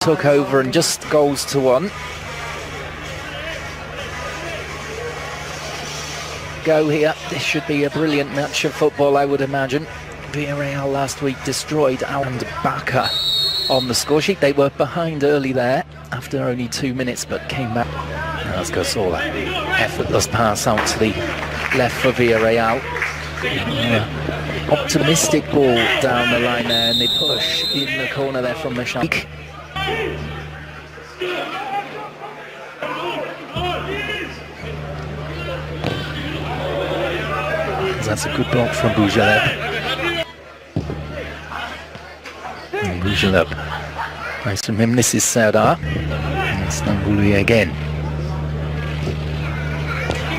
took over and just goals to 1. Go here. This should be a brilliant match of football, I would imagine. Villarreal last week destroyed and Bacca on the score sheet. They were behind early there after only 2 minutes, but came back. That's Gasola. Effortless pass out to the left for Villarreal. Optimistic ball down the line there, and they push in the corner there from the Schalke. That's a good block from Bougelaib. Bougelaib. Nice from him. This is Serdar. And Istanbuli again.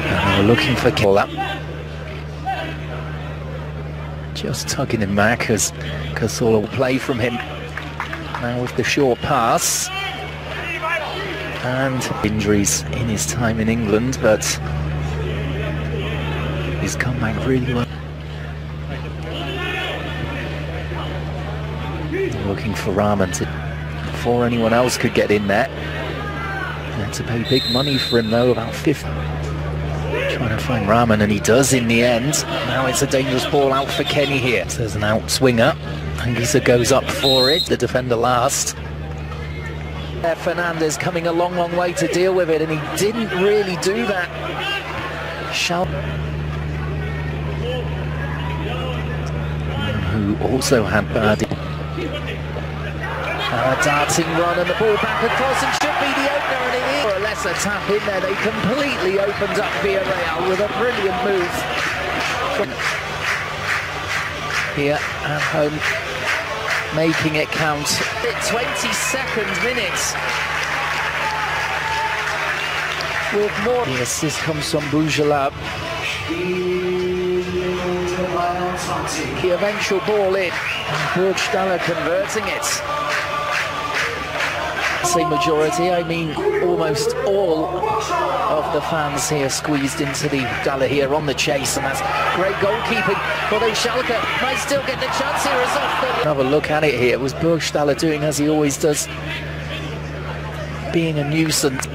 And we're looking for Kola. Just tugging him back as Kasola will play from him. Now with the short pass. And injuries in his time in England, but he's come back really well. Looking for Rahman before anyone else could get in there. They had to pay big money for him though, about 50. Trying to find Rahman, and he does in the end. Now it's a dangerous ball out for Kenny here. So there's an out swinger. Anguissa goes up for it, the defender last. Fernandez coming a long way to deal with it, and he didn't really do that. Who also had bad. A darting run and the ball back across, and should be the opener, and it is more or less a tap in there. They completely opened up Villarreal with a brilliant move. Here at home, making it count. 22nd minute. With more. The assist comes from Bougelaib. The eventual ball in, and Burgstaller converting it. Say majority, I mean almost all of the fans here squeezed into the Dalla here on the chase, and that's great goalkeeping for the Schalke. Might still get the chance here as off. Have a look at it here. It was Burgstaller doing as he always does, being a nuisance.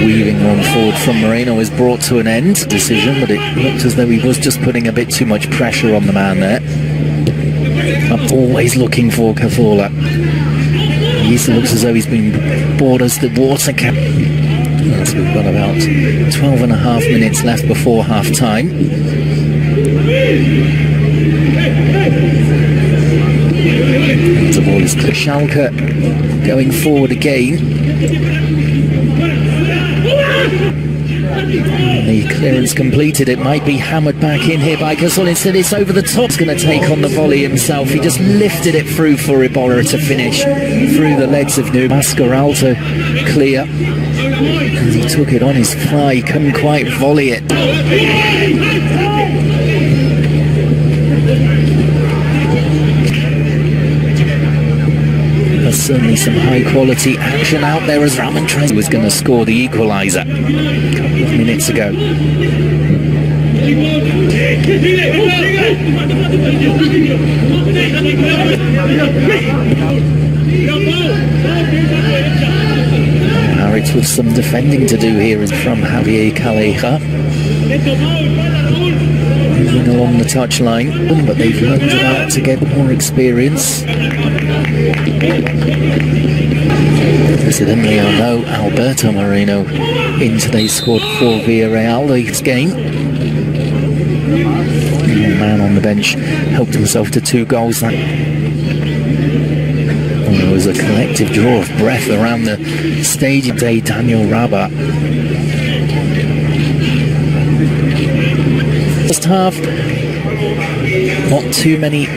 Weaving one forward from Moreno is brought to an end. Decision, but it looked as though he was just putting a bit too much pressure on the man there. I'm always looking for Cavola. He looks as though he's been bored as the water cap. So we've got about 12 and a half minutes left before half time. The ball is clear. Schalke going forward again. The clearance completed. It might be hammered back in here by Gasol. Instead it's over the top. He's going to take on the volley himself. He just lifted it through for Iborra to finish through the legs of New Mascaral to clear. And he took it on his fly. He couldn't quite volley it. There's certainly some high quality action out there as Rahman was going to score the equaliser a couple of minutes ago. Harris with some defending to do here is from Javier Calleja. Moving along the touchline, but they've learned about to get more experience. Incidentally, I know Alberto Moreno in today's squad for Villarreal this game. The man on the bench helped himself to 2 goals. There was a collective draw of breath around the stadium today. Daniel Rabat. First half, not too many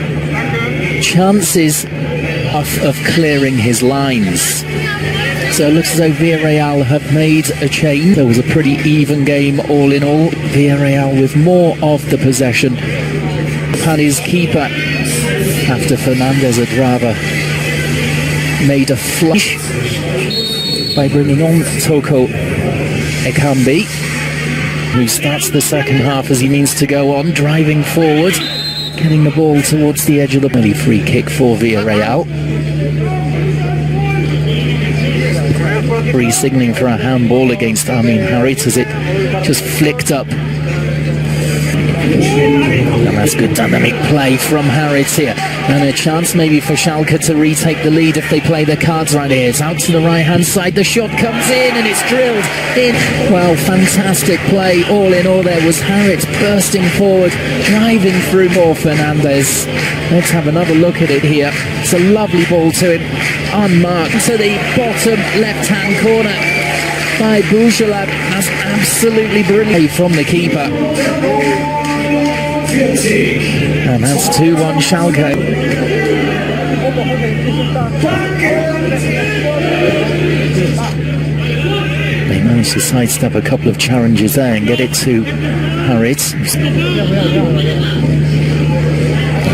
chances of clearing his lines. So it looks as though Villarreal have made a change. There was a pretty even game all in all. Villarreal with more of the possession. And his keeper, after Fernandez had rather made a flush. by bringing on Toko Ekambi, who starts the second half as he means to go on, driving forward, getting the ball towards the edge of the belly. Free kick for Villarreal. Signalling for a handball against Amin Harith as it just flicked up. And that's good dynamic play from Harith here. And a chance maybe for Schalke to retake the lead if they play their cards right here. It's out to the right hand side, the shot comes in and it's drilled in. Well, fantastic play. All in all there was Harith bursting forward, driving through more Fernandez. Let's have another look at it here. It's a lovely ball to him, unmarked, to the bottom left hand corner by Bouchelab. That's absolutely brilliant from the keeper. And that's 2-1 Schalke. They managed to sidestep a couple of challenges there and get it to Harith.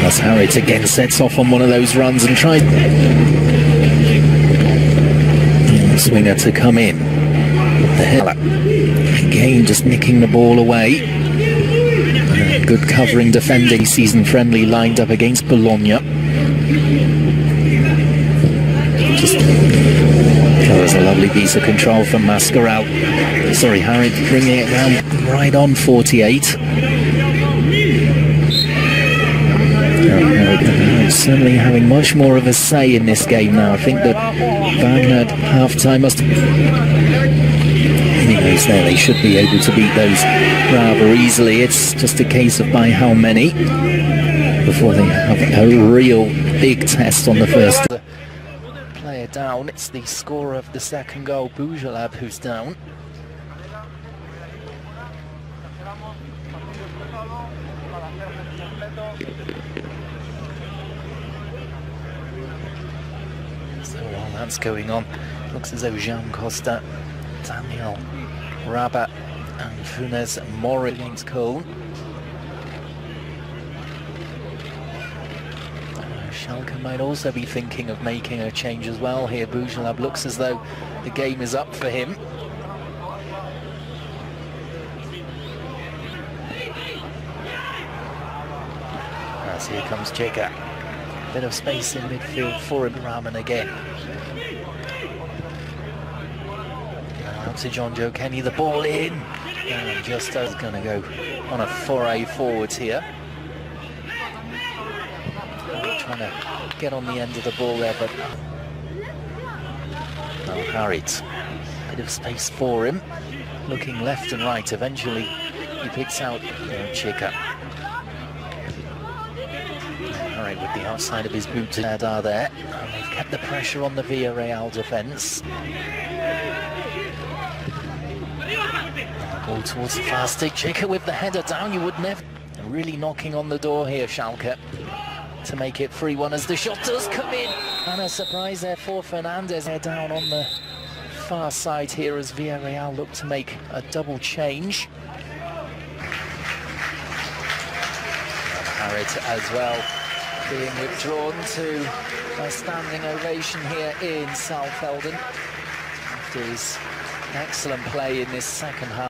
As Harith again sets off on one of those runs and tries the swinger to come in. The header again just nicking the ball away. Good covering defending, season friendly, lined up against Bologna. There's a lovely piece of control from Mascaral. Sorry, Harith bringing it down right on 48. Certainly having much more of a say in this game now. I think that Wagner at half-time must... Anyways, there they should be able to beat those rather easily. It's just a case of by how many before they have a real big test on the first player down. It's the scorer of the second goal, Bouchelab, who's down. So while that's going on, looks as though Jean Costa, Daniel Rabat and Funes Mori against Cologne. Schalke might also be thinking of making a change as well here. Bouchelab looks as though the game is up for him. As here comes Chika. Bit of space in midfield for Raman again. Out to John Joe Kenny, the ball in. And just as going to go on a foray forwards here. Trying to get on the end of the ball there, but Harith, bit of space for him, looking left and right. Eventually he picks out Chika. Harith with the outside of his boot to Adar there. And they've kept the pressure on the Villarreal defence. Ball towards the far stick. Chika with the header down. You would never... Really knocking on the door here, Schalke, to make it 3-1 as the shot does come in. And a surprise there for Fernandez. They're down on the far side here as Villarreal look to make a double change. And Harith as well being withdrawn to a standing ovation here in South Eldon after his excellent play in this second half.